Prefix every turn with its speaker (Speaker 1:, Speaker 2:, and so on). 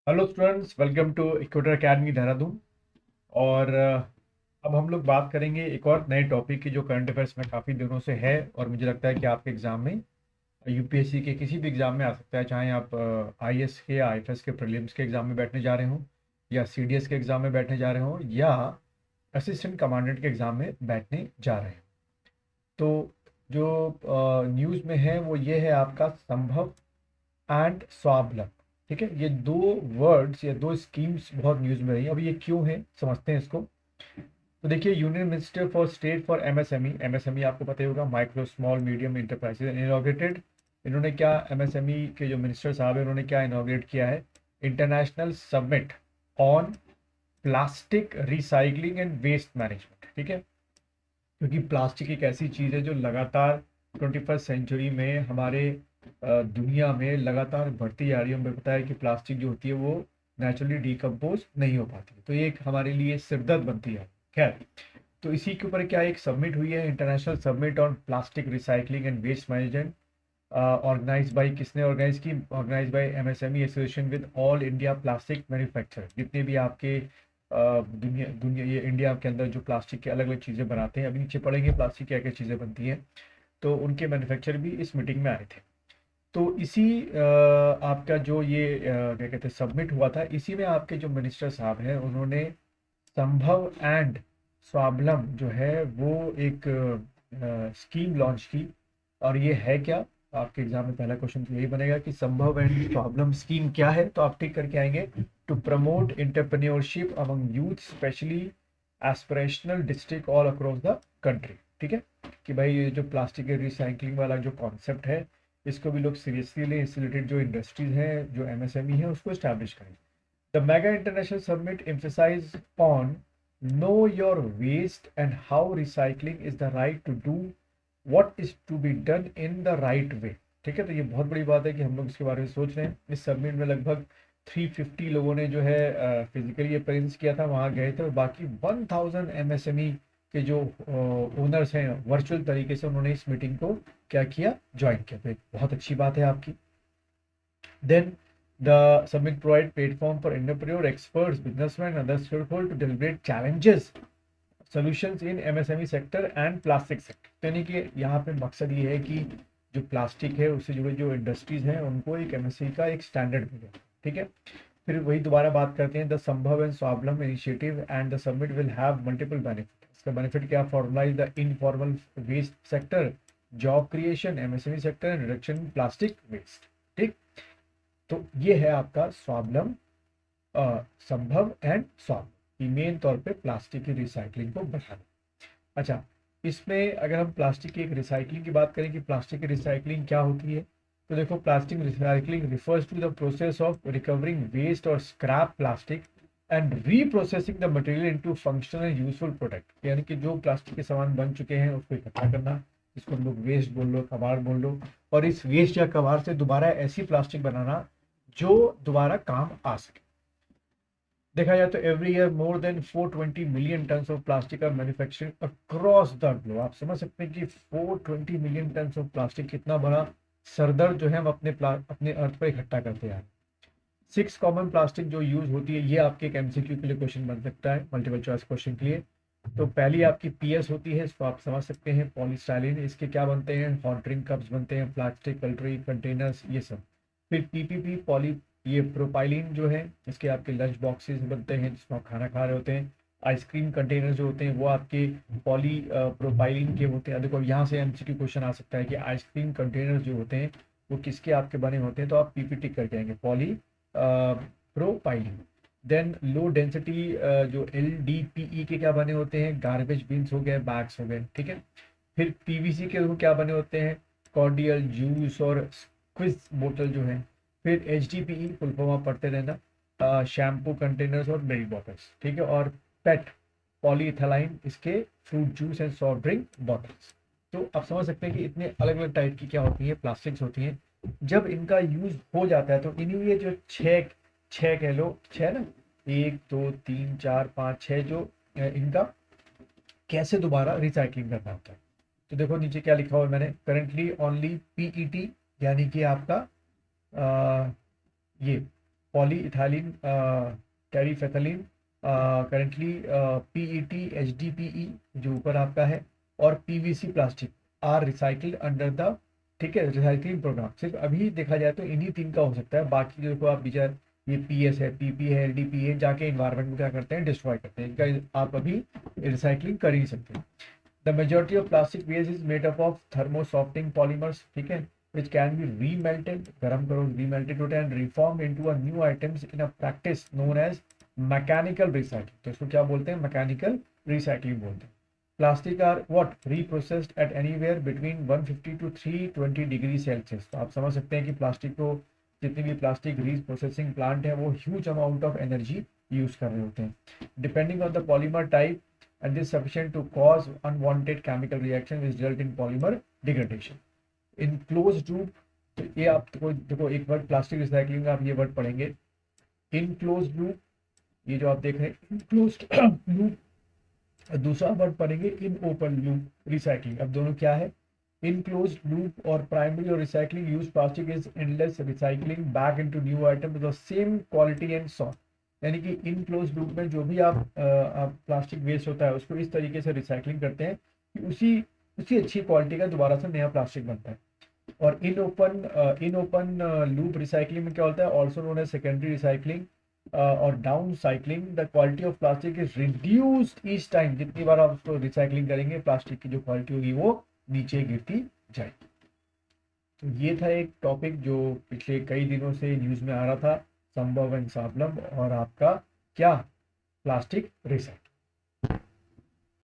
Speaker 1: Hello students, welcome to Equator Academy Dehradun. और अब हम लोग बात करेंगे एक और नए टॉपिक की जो करंट अफेयर्स में काफ़ी दिनों से है और मुझे लगता है कि आपके एग्ज़ाम में, यूपीएससी के किसी भी एग्ज़ाम में आ सकता है, चाहे आप आईएएस के या आईएफएस के प्रीलिम्स के एग्ज़ाम में बैठने जा रहे हो, या सीडीएस के एग्ज़ाम में बैठने जा रहे हो, या असिस्टेंट कमांडेंट के एग्ज़ाम में बैठने जा रहे हो। तो जो न्यूज़ में है वो ये है आपका संभव एंड स्वावलंब। ठीक है, ये दो वर्ड्स या दो स्कीम्स बहुत न्यूज में रही। अब ये क्यों है समझते हैं इसको। तो देखिए, union minister for state for MSME, MSME आपको पता ही होगा, micro small medium enterprises inaugurated. इन्होंने क्या, एमएसएमई के जो मिनिस्टर साहब है उन्होंने क्या इनॉग्रेट किया है, international summit on plastic recycling and waste management. ठीक है, क्योंकि प्लास्टिक एक ऐसी चीज़ है जो लगातार 21st सेंचुरी में हमारे दुनिया में लगातार बढ़ती जा रही है। हमें पता है कि प्लास्टिक जो होती है वो नेचुरली डिकम्पोज नहीं हो पाती, तो ये एक हमारे लिए सिरदर्द बनती है। खैर, तो इसी के ऊपर क्या एक सबमिट हुई है, international submit on plastic recycling and waste management. Organise by, किसने ऑर्गेनाइज की, organise by MSME association with all India plastic manufacturer. जितने भी आपके दुनिया दुनिया ये इंडिया के अंदर जो प्लास्टिक के अलग अलग चीज़ें बनाते हैं, अभी नीचे पढ़ेंगे प्लास्टिक क्या क्या चीज़ें बनती हैं, तो उनके मैन्युफैक्चर भी इस मीटिंग में आए थे। तो इसी आपका जो ये क्या कहते हैं सबमिट हुआ था, इसी में आपके जो मिनिस्टर साहब हैं उन्होंने संभव एंड स्वावलंब जो है वो एक स्कीम लॉन्च की। और ये है क्या, आपके एग्जाम में पहला क्वेश्चन तो यही बनेगा कि संभव एंड स्वावलंब स्कीम क्या है, तो आप टिक करके आएंगे, to promote entrepreneurship among youth specially aspirational district all across the country. ठीक है, कि भाई ये जो प्लास्टिक के रिसाइकलिंग वाला जो कॉन्सेप्ट है, इसको भी लोग सीरियसली लें, इससे रिलेटेड जो इंडस्ट्रीज हैं, जो एमएसएमई है, उसको स्टैब्लिश करें। The Mega International Summit emphasized on know your waste and how recycling is the right to do what is to be done in the right way। ठीक है, तो ये बहुत बड़ी बात है कि हम लोग इसके बारे में सोच रहे हैं। इस सबमिट में लगभग 350 लोगों ने जो है फिजिकली अपेयरेंस किया था, वहाँ गए थे, और बाकी 1000 एमएसएमई के जो ओनर्स हैं वर्चुअल तरीके से उन्होंने इस मीटिंग को क्या किया, ज्वाइन किया। तो एक बहुत अच्छी बात है आपकी। Then the summit provide platform for entrepreneur, experts, businessmen, and other stakeholders to deliberate challenges, solutions in MSME sector and plastic sector। यानी कि यहाँ पे मकसद ये है कि जो प्लास्टिक है उससे जुड़े जो इंडस्ट्रीज हैं उनको एक एमएससी का एक स्टैंडर्ड मिले। ठीक है, फिर वही दोबारा बात करते हैं, the Sambhav and Swavalamb initiative and the summit will have multiple benefit. इसका बेनिफिट क्या, formalise the informal waste sector, job creation, MSME sector and reduction in plastic waste. ठीक, तो ये है आपका स्वावलंब, संभव एंड स्वावलंब, मेन तौर पे प्लास्टिक की रिसाइकलिंग को बढ़ाना। अच्छा, इसमें अगर हम प्लास्टिक की एक रिसाइकलिंग की बात करें कि प्लास्टिक की रिसाइकलिंग क्या होती है, तो देखो, plastic recycling refers to the process of recovering waste और scrap plastic and reprocessing the material into functional and useful product. यानी कि जो प्लास्टिक के सामान बन चुके हैं उसको इकट्ठा करना, इसको हम लोग वेस्ट बोल लो, कबाड़ बोल लो, और इस वेस्ट या कबाड़ से दोबारा ऐसी प्लास्टिक बनाना जो दोबारा काम आ सके। देखा जाए तो every year more than 420 million tonne of plastic are manufacturing across the globe. आप समझ सकते हैं कि 420 मिलियन टन ऑफ प्लास्टिक कितना बड़ा सरदर्द जो है हम अपने अर्थ पर इकट्ठा करते हैं। 6 कॉमन प्लास्टिक जो यूज होती है, ये आपके एक एमसीक्यू के लिए क्वेश्चन बन सकता है, मल्टीपल चॉइस क्वेश्चन के लिए। तो पहली आपकी पीएस होती है, इसको आप समझ सकते हैं, पॉलीस्टाइलिन। इसके क्या बनते हैं, हॉट ड्रिंक कप्स बनते हैं, प्लास्टिक कटलरी कंटेनर्स, ये सब। फिर पीपीपी, पॉली, ये प्रोपाइलिन जो है, इसके आपके लंच बॉक्सेस बनते हैं जिसमें आप खाना खा रहे होते हैं। आइसक्रीम कंटेनर जो होते हैं वो आपके पॉली प्रोपाइलिन के होते हैं। देखो, यहाँ से एमसीक्यू क्वेश्चन आ सकता है कि आइसक्रीम कंटेनर जो होते हैं वो किसके आपके बने होते हैं, तो आप पीपीटी करके आएंगे, polypropylene. Then low density जो LDPE के क्या बने होते हैं, गार्बेज बिन्स हो गए, बैग्स हो गए। ठीक है, फिर पीवीसी के क्या बने होते हैं, कॉर्डियल, जूस और स्क्विज बोतल जो है। फिर HDPE, फुल फॉर्म आप पढ़ते रहना, शैम्पू कंटेनर्स और मिल्क बॉटल्स। ठीक है, और पेट पॉलीइथाइलिन, इसके fruit juice and soft drink bottles. तो आप समझ सकते हैं कि इतने अलग अलग टाइप की क्या होती है, प्लास्टिक्स होती हैं। जब इनका यूज हो जाता है तो इन्हीं ये जो छः छः कह लो, छः ना, 1 2 3 4 5 6 जो इनका कैसे दोबारा रिसाइकलिंग करना होता है। तो देखो नीचे क्या लिखा हुआ है मैंने, करंटली ओनली PET, यानी कि आपका ये polyethylene terephthalate, currently PET HDPE जो ऊपर आपका है, और PVC plastic are recycled under the, ठीक है, रिसाइकलिंग प्रोग्राम। सिर्फ अभी देखा जाए तो इन्हीं 3 का हो सकता है, बाकी जो को आप विचार ये पीएस है, पीपी है, एलडीपी है, जाके इन्वायरमेंट में क्या करते हैं, डिस्ट्रॉय करते हैं, इनका आप अभी रिसाइकलिंग कर ही नहीं सकते। The majority of plastic waste is made up of thermosoftening polymers, ठीक है, which can be remelted, गरम करो, remelted होता है, and reformed into a new items in a practice known as mechanical recycling. तो इसको क्या बोलते हैं, मैकेनिकल रिसाइकलिंग बोलते हैं। Plastic are what reprocessed at anywhere between 150 to 320 degree Celsius. तो आप समझ सकते हैं कि प्लास्टिक को, जितनी भी प्लास्टिक रीप्रोसेसिंग प्लांट है वो huge amount of energy use कर रहे होते हैं, depending on the polymer type, and this sufficient to cause unwanted chemical reaction which result in polymer degradation in closed loop. तो ये आपको देखो एक वर्ड प्लास्टिक रिसाइकलिंग का आप ये वर्ड पढ़ेंगे, इन क्लोज्ड लूप, ये जो आप देख रहे हैं इनक्लोज्ड लूप, दूसरा वर्ड पढ़ेंगे इन ओपन लूप रिसाइकलिंग। अब दोनों क्या है, इनक्लोज्ड लूप और प्राइमरी और recycling use plastic is endless recycling back into new item with the same quality and sort. यानी कि इनक्लोज्ड लूप में जो भी आप प्लास्टिक वेस्ट होता है उसको इस तरीके से रिसाइकलिंग करते हैं कि उसी उसी अच्छी क्वालिटी का दोबारा से नया प्लास्टिक बनता है। और इन ओपन लूप रिसाइकलिंग में क्या होता है, also known as secondary recycling और downcycling, the quality of plastic is reduced each time. जितनी बार आप उसको रिसाइकलिंग करेंगे प्लास्टिक की जो क्वालिटी होगी वो नीचे गिरती जाएगी। तो ये था एक टॉपिक जो पिछले कई दिनों से न्यूज में आ रहा था, संभव एंड साबलम और आपका क्या, प्लास्टिक रिसाइकलिंग।